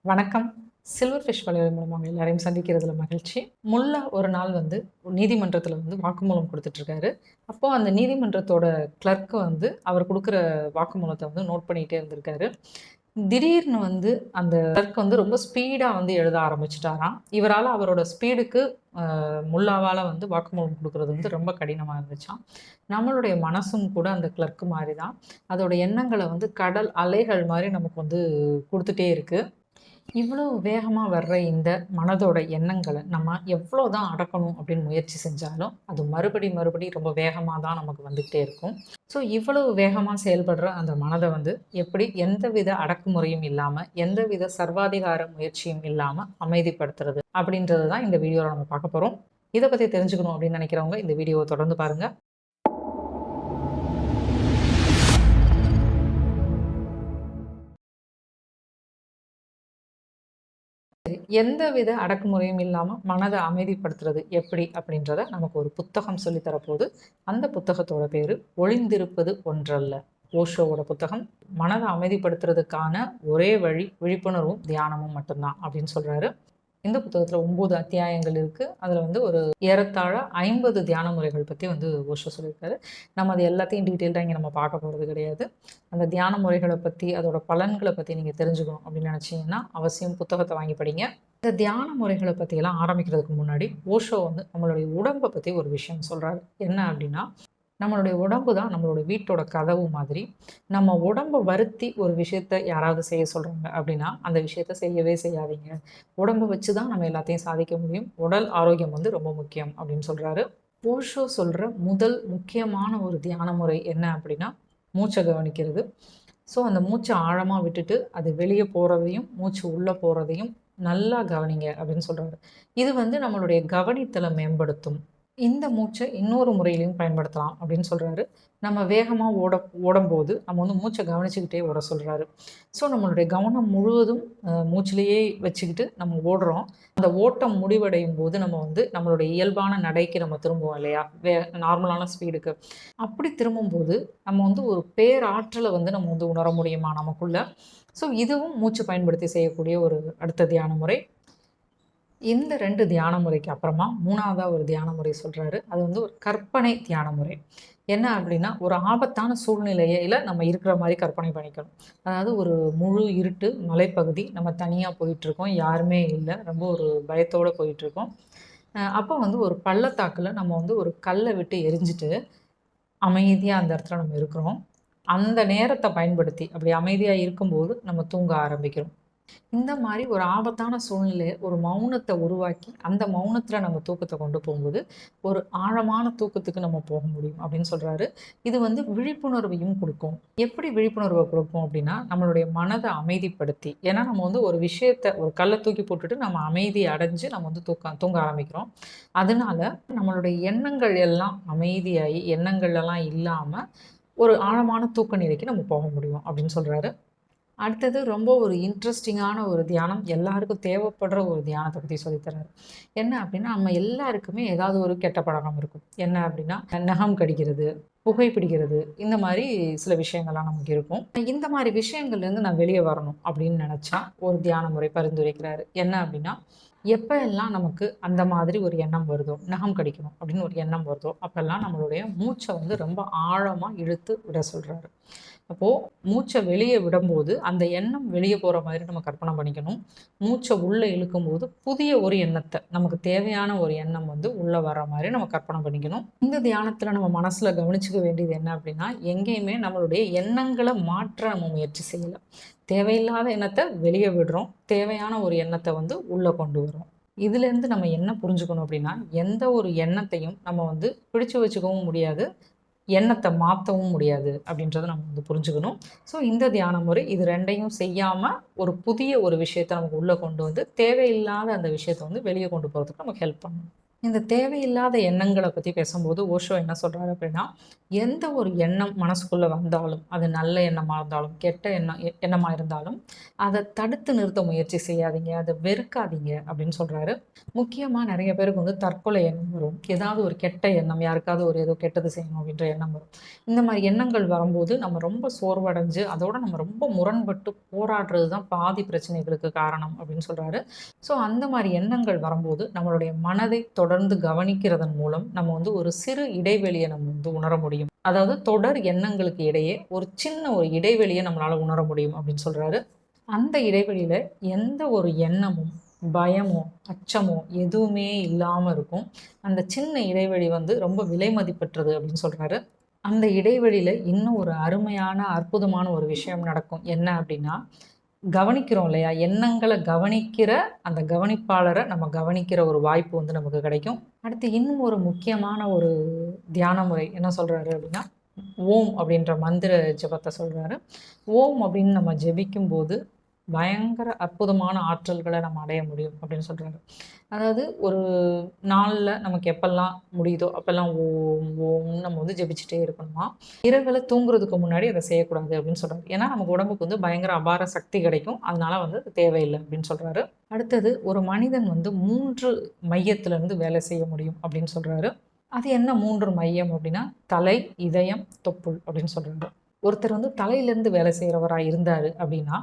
வணக்கம். Silver fish வலையொலி மூலமாக எல்லாரையும் சந்திக்கிறதுல மகிழ்ச்சி. முல்லா ஒரு நாள் நீதிமன்றத்தில வாக்குமூலம் குடுத்துட்டுருக்காரு. அப்போ அந்த நீதிமன்றத்தோட கிளர்க் அவர் குடுக்குற வாக்குமூலத்த நோட் பண்ணிட்டே இருந்திருக்காரு. திடீர்னு அந்த கிளர்க் ரொம்ப ஸ்பீடா எழுத ஆரம்பிச்சுட்டாராம். இவரால அவரோட ஸ்பீடுக்கு முல்லாவால வாக்குமூலம் குடுக்குறது ரொம்ப கடினமா இருந்துச்சாம். நம்மளுடைய மனசும் கூட அந்த கிளர்க் மாரி தான். அதோட எண்ணங்கள கடல் அலைகள் மாரி நமக்கு குடுத்துட்டே இருக்கு. இவ்வளோ வேகமா வர்ற இந்த மனதோட எண்ணங்கள நம்ம எவ்வளோ தான் அடக்கணும் அப்படின்னு முயற்சி செஞ்சாலும், அது மறுபடி ரொம்ப வேகமா தான் நமக்கு வந்துகிட்டே இருக்கும். ஸோ இவ்வளவு வேகமா செயல்படுற அந்த மனத எப்படி எந்தவித அடக்குமுறையும் இல்லாம, எந்தவித சர்வாதிகார முயற்சியும் இல்லாம அமைதிப்படுத்துறது அப்படின்றது தான் இந்த வீடியோல நம்ம பார்க்க போறோம். இத பத்தி தெரிஞ்சுக்கணும் அப்படின்னு நினைக்கிறவங்க இந்த வீடியோவ தொடர்ந்து பாருங்க. எந்தவித அடக்குமுறையும் இல்லாம மனத அமைதிப்படுத்துறது எப்படி அப்படின்றத நமக்கு ஒரு புத்தகம் சொல்லி தரப்போகுது. அந்த புத்தகத்தோட பேரு "ஒழிந்திருப்பது ஒன்றல்ல". ஓஷோவோட புத்தகம். மனத அமைதிப்படுத்துறதுக்கான ஒரே வழி விழிப்புணர்வும், தியானமும் மட்டும்தான் அப்படின்னு சொல்றாரு. இந்த புத்தகத்துல 9 அத்தியாயங்கள் இருக்கு. அதுல ஒரு ஏறத்தாழ 50 தியான முறைகள் பத்தி ஓஷோ சொல்லியிருக்காரு. நம்ம அது எல்லாத்தையும் டீட்டெயில்டா இங்க நம்ம பார்க்க போறது கிடையாது. அந்த தியான முறைகள பத்தி, அதோட பலன்கள பத்தி நீங்க தெரிஞ்சுக்கணும் அப்படின்னு நினைச்சீங்கன்னா, அவசியம் புத்தகத்த வாங்கி படிங்க. இந்த தியான முறைகள பத்தியெல்லாம் ஆரம்பிக்கிறதுக்கு முன்னாடி, ஓஷோ நம்மளுடைய உடம்ப பத்தி ஒரு விஷயம் சொல்றாரு. என்ன அப்படின்னா, நம்மளுடைய உடம்பு தான் நம்மளோட வீட்டோட கதவு மாதிரி. நம்ம உடம்ப வருத்தி ஒரு விஷயத்த யாராவது செய்ய சொல்றாங்க அப்படின்னா, அந்த விஷயத்த செய்யவே செய்யாதீங்க. உடம்ப வச்சு தான் நம்ம எல்லாத்தையும் சாதிக்க முடியும். உடல் ஆரோக்கியம் ரொம்ப முக்கியம் அப்படின்னு சொல்றாரு. ஓஷோ சொல்ற முதல் முக்கியமான ஒரு தியான முறை என்ன அப்படின்னா, மூச்ச கவனிக்கிறது. ஸோ அந்த மூச்ச ஆழமா விட்டுட்டு, அது வெளிய போறதையும், மூச்சு உள்ள போறதையும் நல்லா கவனிங்க அப்படின்னு சொல்றாரு. இது நம்மளுடைய கவனித்தல மேம்படுத்தும். இந்த மூச்ச இன்னொரு முறையிலயும் பயன்படுத்தலாம் அப்படின்னு சொல்றாரு. நம்ம வேகமா ஓடம்போது நம்ம மூச்ச கவனிச்சுக்கிட்டே ஓட சொல்றாரு. ஸோ நம்மளுடைய கவனம் முழுவதும் மூச்சிலேயே வச்சுக்கிட்டு நம்ம ஓடுறோம். அந்த ஓட்டம் முடிவடையும் போது நம்ம நம்மளுடைய இயல்பான நடைக்கு நம்ம திரும்புவோம் இல்லையா? நார்மலான ஸ்பீடுக்கு. அப்படி திரும்பும்போது நம்ம ஒரு பேராற்றல நம்ம உணர முடியுமா நமக்குள்ள? ஸோ இதுவும் மூச்சு பயன்படுத்தி செய்யக்கூடிய ஒரு அடுத்த தியான முறை. இந்த 2 தியான முறைக்கு அப்புறமா 3வதா ஒரு தியான முறை சொல்றாரு. அது ஒரு கற்பனை தியான முறை. என்ன அப்படின்னா, ஒரு ஆபத்தான சூழ்நிலையில நம்ம இருக்கிற மாரி கற்பனை பண்ணிக்கணும். அதாவது ஒரு முழு இருட்டு மலைப்பகுதி. நம்ம தனியா போயிட்டுருக்கோம். யாருமே இல்ல. ரொம்ப ஒரு பயத்தோட போயிட்டுருக்கோம். அப்போ ஒரு பள்ளத்தாக்குல நம்ம ஒரு கல்ல விட்டு எறிஞ்சிட்டு, அமைதியா அந்த இடத்துல நம்ம இருக்கிறோம். அந்த நேரத்த பயன்படுத்தி, அப்படி அமைதியா இருக்கும்போது நம்ம தூங்க ஆரம்பிக்கிறோம். இந்த மாரி ஒரு ஆபத்தான சூழ்நிலைய ஒரு மௌனத்த உருவாக்கி, அந்த மௌனத்துல நம்ம தூக்கத்த கொண்டு போகும்போது, ஒரு ஆழமான தூக்கத்துக்கு நம்ம போக முடியும் அப்படின்னு சொல்றாரு. இது விழிப்புணர்வையும் குடுக்கும். எப்படி விழிப்புணர்வ குடுக்கும் அப்படின்னா, நம்மளுடைய மனத அமைதிப்படுத்தி ஏன்னா நம்ம ஒரு விஷயத்த ஒரு கல்ல தூக்கி போட்டுட்டு நம்ம அமைதி அடைஞ்சு நம்ம தூங்க ஆரம்பிக்கிறோம். அதனால நம்மளுடைய எண்ணங்கள் எல்லாம் அமைதியாயி, எண்ணங்கள் எல்லாம் இல்லாம, ஒரு ஆழமான தூக்க நிலைக்கு நம்ம போக முடியும் அப்படின்னு சொல்றாரு. அடுத்தது ரொம்ப ஒரு இன்ட்ரெஸ்டிங்கான ஒரு தியானம். எல்லாருக்கும் தேவைப்படுற ஒரு தியானத்த பத்தி சொல்லி தராரு. என்ன அப்டின்னா, நம்ம எல்லாருக்குமே ஏதாவது ஒரு கெட்ட பழக்கம் இருக்கும். என்ன அப்டின்னா, நகம் கடிக்கிறது, புகை பிடிக்கிறது, இந்த மாரி சில விஷயங்கள்லாம் நமக்கு இருக்கும். இந்த மாரி விஷயங்கள்லேருந்து நான் வெளிய வரணும் அப்டின்னு நெனச்சா, ஒரு தியான முறை பரிந்துரைக்கிறாரு. என்ன அப்டின்னா, எப்ப எல்லாம் நமக்கு அந்த மாதிரி ஒரு எண்ணம் வருதோ, நகம் கடிக்கணும் அப்டின்னு ஒரு எண்ணம் வருதோ, அப்பல்லாம் நம்மளுடைய மூச்ச ரொம்ப ஆழமா இழுத்து விட சொல்றாரு. அப்போ மூச்ச வெளிய விடும்போது, அந்த எண்ணம் வெளிய போற மாதிரி நம்ம கற்பனை பண்ணிக்கணும். மூச்ச உள்ள இழுக்கும்போது, புதிய ஒரு எண்ணத்த, நமக்கு தேவையான ஒரு எண்ணம் உள்ள வர மாரி நம்ம கற்பனை பண்ணிக்கணும். இந்த தியானத்துல நம்ம மனசுல கவனிச்சுக்க வேண்டியது என்ன அப்டின்னா, எங்கேயுமே நம்மளுடைய எண்ணங்கள மாற்ற நம்ம முயற்சி செய்யல. தேவையில்லாத எண்ணத்த வெளிய விடுறோம். தேவையான ஒரு எண்ணத்த உள்ள கொண்டு வரோம். இதுலேருந்து நம்ம என்ன புரிஞ்சுக்கணும் அப்டின்னா, எந்த ஒரு எண்ணத்தையும் நம்ம பிடிச்சு வச்சுக்கவும் முடியாது. எண்ணத்த மாத்தவும் முடியாது அப்படின்றத நம்ம புரிஞ்சுக்கணும். ஸோ இந்த தியான முறை இது 2யும் செய்யாம, ஒரு புதிய ஒரு விஷயத்த நமக்கு உள்ள கொண்டு தேவையில்லாத அந்த விஷயத்த வெளிய கொண்டு போறதுக்கு நமக்கு ஹெல்ப் பண்ணும். இந்த தேவையில்லாத எண்ணங்கள பத்தி பேசும்போது ஓஷோ என்ன சொல்றாரு அப்படின்னா, எந்த ஒரு எண்ணம் மனசுக்குள்ள வந்தாலும், அது நல்ல எண்ணமா இருந்தாலும், கெட்ட எண்ணமா இருந்தாலும், அத தடுத்து நிறுத்த முயற்சி செய்யாதீங்க. அத வெறுக்காதீங்க அப்படின்னு சொல்றாரு. முக்கியமா நெறைய பேருக்கு வந்து தற்கொலை எண்ணம் வரும். ஏதாவது ஒரு கெட்ட எண்ணம், யாருக்காவது ஒரு ஏதோ கெட்டது செய்யணும் அப்படின்ற எண்ணம் வரும். இந்த மாரி எண்ணங்கள் வரும்போது நம்ம ரொம்ப சோர்வடைஞ்சு, அதோட நம்ம ரொம்ப முரண்பட்டு போராடுறது தான் பாதி பிரச்சனைகளுக்கு காரணம் அப்படின்னு சொல்றாரு. ஸோ அந்த மாரி எண்ணங்கள் வரும்போது, நம்மளுடைய மனதை தொடர்ந்து கவனிக்கிறதன் மூலம், நம்ம வந்து ஒரு சிறு இடைவெளிய நம்ம வந்து உணர முடியும். அதாவது தொடர் எண்ணங்களுக்கு இடையே ஒரு சின்ன ஒரு இடைவெளிய நம்மளால உணர முடியும் அப்படின்னு சொல்றாரு. அந்த இடைவெளியில எந்த ஒரு எண்ணமும், பயமோ, அச்சமோ எதுவுமே இல்லாம இருக்கும். அந்த சின்ன இடைவெளி வந்து ரொம்ப விலை மதிப்பற்றது அப்படின்னு சொல்றாரு. அந்த இடைவெளியில இன்னும் ஒரு அருமையான, அற்புதமான ஒரு விஷயம் நடக்கும். என்ன அப்படின்னா, கவனிக்கிறோம் இல்லையா? எண்ணங்கள கவனிக்கிற அந்த கவனிப்பாளர நம்ம கவனிக்கிற ஒரு வாய்ப்பு வந்து நமக்கு கிடைக்கும். அடுத்து இன்னும் ஒரு முக்கியமான ஒரு தியான முறை என்ன சொல்றாரு அப்படின்னா, ஓம் அப்படின்ற மந்திர ஜெபத்த சொல்றாரு. ஓம் அப்படின்னு நம்ம ஜெபிக்கும்போது, பயங்கர அற்புதமான ஆற்றல்கள நம்ம அடைய முடியும் அப்படின்னு சொல்றாரு. அதாவது ஒரு நாள்ல நமக்கு எப்பல்லாம் முடியுதோ, அப்பல்லாம் ஓம், ஓம்ன்னு நம்ம வந்து ஜெபிச்சுட்டே இருக்கணுமா. இரவுல தூங்குறதுக்கு முன்னாடி அத செய்யக்கூடாது அப்படின்னு சொல்றாரு. ஏன்னா, நமக்கு உடம்புக்கு வந்து பயங்கர அபார சக்தி கிடைக்கும். அதனால வந்து அது தேவையில்ல அப்படின்னு சொல்றாரு. அடுத்தது ஒரு மனிதன் வந்து 3 மையத்திலிருந்து வேலை செய்ய முடியும் அப்படின்னு சொல்றாரு. அது என்ன 3 மையம் அப்படின்னா, தலை, இதயம், தொப்புள் அப்படின்னு சொல்றாரு. ஒருத்தர் வந்து தலையிலேருந்து வேலை செய்றவரா இருந்தாரு அப்படின்னா,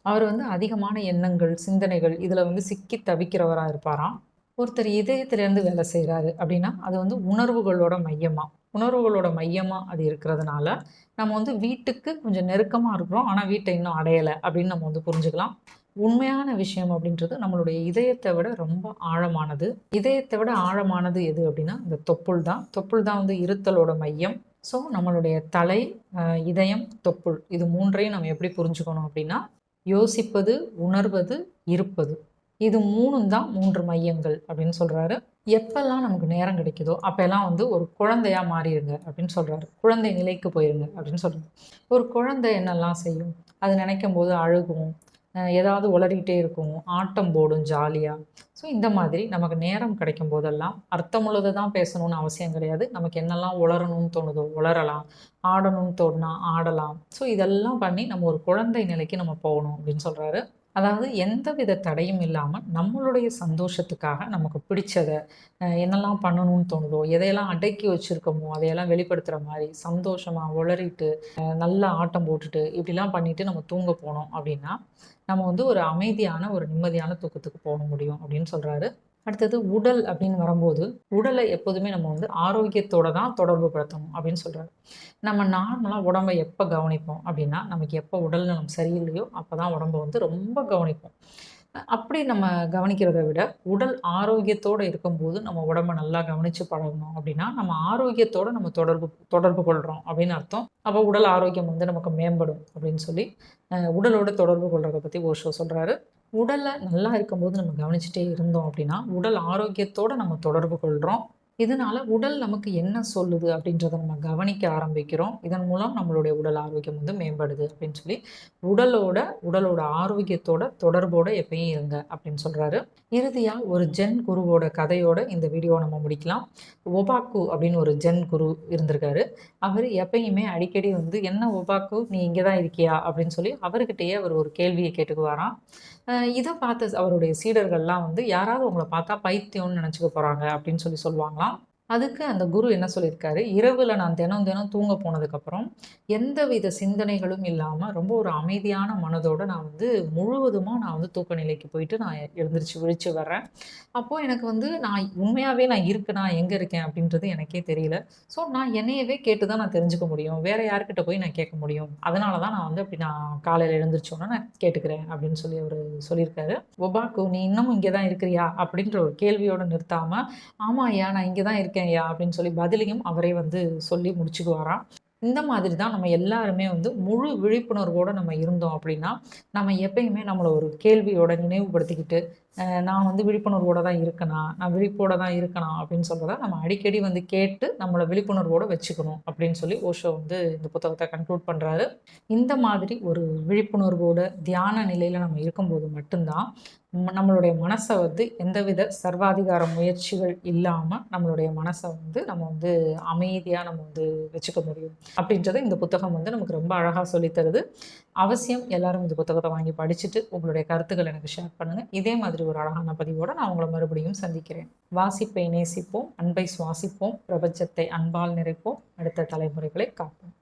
அவர் வந்து அதிகமான எண்ணங்கள், சிந்தனைகள் இதில வந்து சிக்கி தவிக்கிறவரா இருப்பாராம். ஒருத்தர் இதயத்திலேருந்து வேலை செய்றாரு அப்படின்னா, அது வந்து உணர்வுகளோட மையமா. உணர்வுகளோட மையமா அது இருக்கிறதுனால, நம்ம வந்து வீட்டுக்கு கொஞ்சம் நெருக்கமா இருக்கிறோம். ஆனா, வீட்ட இன்னும் அடையல அப்படின்னு நம்ம வந்து புரிஞ்சுக்கலாம். உண்மையான விஷயம் அப்படின்றது நம்மளுடைய இதயத்த விட ரொம்ப ஆழமானது. இதயத்த விட ஆழமானது எது அப்படின்னா, இந்த தொப்புள் தான். தொப்புள் தான் வந்து இருத்தலோட மையம். ஸோ, நம்மளுடைய தலை, இதயம், தொப்புள் இது 3யும் நம்ம எப்படி புரிஞ்சுக்கணும் அப்படின்னா, யோசிப்பது, உணர்வது, இருப்பது. இது 3ம் தான் 3 மையங்கள் அப்படின்னு சொல்றாரு. எப்பல்லாம் நமக்கு நேரம் கிடைக்குதோ, அப்பல்லாம் வந்து ஒரு குழந்தையா மாறிருங்க அப்படின்னு சொல்றாரு. குழந்தை நிலைக்கு போயிருங்க அப்படின்னு சொல்றாரு. ஒரு குழந்தை என்னெல்லாம் செய்யும்? அது நினைக்கும்போது அழுகும், ஏதாவது உளறிட்டே இருக்கும், ஆட்டம் போடும் ஜாலியா. ஸோ இந்த மாதிரி நமக்கு நேரம் கிடைக்கும் போதெல்லாம் அர்த்தமுள்ளத தான் பேசணும்னு அவசியம் கிடையாது. நமக்கு என்னெல்லாம் உளரணும்னு தோணுதோ உளரலாம், ஆடணும்னு தோணுனா ஆடலாம். ஸோ இதெல்லாம் பண்ணி நம்ம ஒரு குழந்தை நிலைக்கு நம்ம போகணும் அப்படின்னு சொல்றாரு. அதாவது எந்தவித தடையும் இல்லாம நம்மளுடைய சந்தோஷத்துக்காக நமக்கு பிடிச்சத என்னெல்லாம் பண்ணணும்னு தோணுதோ, எதையெல்லாம் அடக்கி வச்சிருக்கோமோ, அதையெல்லாம் வெளிப்படுத்துற மாரி சந்தோஷமா உளறிட்டு, நல்லா ஆட்டம் போட்டுட்டு, இப்படிலாம் பண்ணிட்டு நம்ம தூங்க போனோம் அப்படின்னா, நம்ம வந்து ஒரு அமைதியான, ஒரு நிம்மதியான தூக்கத்துக்கு போக முடியும் அப்படின்னு சொல்றாரு. அடுத்தது உடல் அப்படின்னு வரும்போது, உடலை எப்போதுமே நம்ம வந்து ஆரோக்கியத்தோட தான் தொடர்பு படுத்தணும் அப்படின்னு சொல்றாரு. நம்ம நார்மலா உடம்ப எப்ப கவனிப்போம் அப்படின்னா, நமக்கு எப்ப உடல்நலம் சரியில்லையோ, அப்பதான் உடம்ப வந்து ரொம்ப கவனிப்போம். அப்படி நம்ம கவனிக்கிறத விட, உடல் ஆரோக்கியத்தோட இருக்கும்போது, நம்ம உடம்ப நல்லா கவனிச்சு பழகணும் அப்படின்னா, நம்ம ஆரோக்கியத்தோட நம்ம தொடர்பு தொடர்பு கொள்றோம் அப்படின்னு அர்த்தம். அப்போ உடல் ஆரோக்கியம் வந்து நமக்கு மேம்படும் அப்படின்னு சொல்லி, உடலோட தொடர்பு கொள்றத பத்தி ஓஷோ சொல்றாரு. உடல்ல நல்லா இருக்கும்போது நம்ம கவனிச்சுட்டே இருந்தோம் அப்படின்னா, உடல் ஆரோக்கியத்தோட நம்ம தொடர்பு கொள்றோம். இதனால உடல் நமக்கு என்ன சொல்லுது அப்படின்றத நம்ம கவனிக்க ஆரம்பிக்கிறோம். இதன் மூலம் நம்மளுடைய உடல் ஆரோக்கியம் வந்து மேம்படுது அப்படின்னு சொல்லி, உடலோட உடலோட ஆரோக்கியத்தோட தொடர்போட எப்பயும் இருங்க அப்படின்னு சொல்றாரு. இறுதியா ஒரு ஜென் குருவோட கதையோட இந்த வீடியோவ நம்ம முடிக்கலாம். ஒபாக்கு அப்படின்னு ஒரு ஜென் குரு இருந்திருக்காரு. அவரு எப்பயுமே அடிக்கடி வந்து, "என்ன ஒபாக்கு நீ இங்க தான் இருக்கியா?" அப்படின்னு சொல்லி அவர்கிட்டயே அவர் ஒரு கேள்விய கேட்டுக்குவாராம். இத பார்த்த அவருடைய சீடர்கள்லாம் வந்து, "யாராவது உங்கள பார்த்தா பைத்தியம்னு நெனச்சுக்க போறாங்க" அப்படின்னு சொல்லி சொல்லுவாங்களாம். அதுக்கு அந்த குரு என்ன சொல்லியிருக்காரு, "இரவுல நான் தினம் தினம் தூங்க போனதுக்கப்புறம், எந்தவித சிந்தனைகளும் இல்லாம ரொம்ப ஒரு அமைதியான மனதோட நான் வந்து முழுவதுமா நான் வந்து தூக்க நிலைக்கு போயிட்டு நான் எழுந்திரிச்சு விழிச்சு வர்றேன். அப்போ எனக்கு வந்து நான் உண்மையாவே நான் இருக்கேனா, எங்க இருக்கேன் அப்படின்றது எனக்கே தெரியல. ஸோ நான் என்னையவே கேட்டு தான் நான் தெரிஞ்சுக்க முடியும். வேற யார்கிட்ட போய் நான் கேட்க முடியும். அதனால தான் நான் வந்து அப்படி நான் காலையில எழுந்திரிச்ச உடனே நான் கேட்டுக்கிறேன் அப்படின்னு சொல்லி அவரு சொல்லியிருக்காரு. "ஒபாக்கு நீ இன்னமும் இங்க தான் இருக்கிறியா?" அப்படின்ற ஒரு கேள்வியோட நிறுத்தாம, "ஆமாய்யா நான் இங்க தான் இருக்கேன்யா" அப்படின்னு சொல்லி பதிலையும் அவரே வந்து சொல்லி முடிச்சுக்குவாராம். இந்த மாதிரி தான் நம்ம எல்லாருமே வந்து முழு விழிப்புணர்வோட நம்ம இருந்தோம் அப்படின்னா, நம்ம எப்பயுமே நம்மள ஒரு கேள்வியோட நினைவுபடுத்திக்கிட்டு, நான் வந்து விழிப்புணர்வோட தான் இருக்கனா, நான் விழிப்போட தான் இருக்கனா அப்படின்னு சொல்றத நம்ம அடிக்கடி வந்து கேட்டு, நம்மள விழிப்புணர்வோட வச்சுக்கணும் அப்படின்னு சொல்லி ஓஷோ வந்து இந்த புத்தகத்த கன்க்ளூட் பண்றாரு. இந்த மாதிரி ஒரு விழிப்புணர்வோட, தியான நிலையில நம்ம இருக்கும்போது மட்டும் தான், நம்மளுடைய மனசை வந்து எந்தவித சர்வாதிகார முயற்சிகள் இல்லாமல் நம்மளுடைய மனசை வந்து நம்ம வந்து அமைதியாக நம்ம வந்து வச்சுக்க முடியும் அப்படின்றத இந்த புத்தகம் வந்து நமக்கு ரொம்ப அழகாக சொல்லித்தருது. அவசியம் எல்லாரும் இந்த புத்தகத்தை வாங்கி படிச்சுட்டு உங்களுடைய கருத்துக்கள் எனக்கு ஷேர் பண்ணுங்கள். இதே மாதிரி ஒரு அழகான பதிவோடு நான் உங்களை மறுபடியும் சந்திக்கிறேன். வாசிப்பை நேசிப்போம், அன்பை சுவாசிப்போம், பிரபஞ்சத்தை அன்பால் நிறைப்போம், அடுத்த தலைமுறைகளை காப்போம்.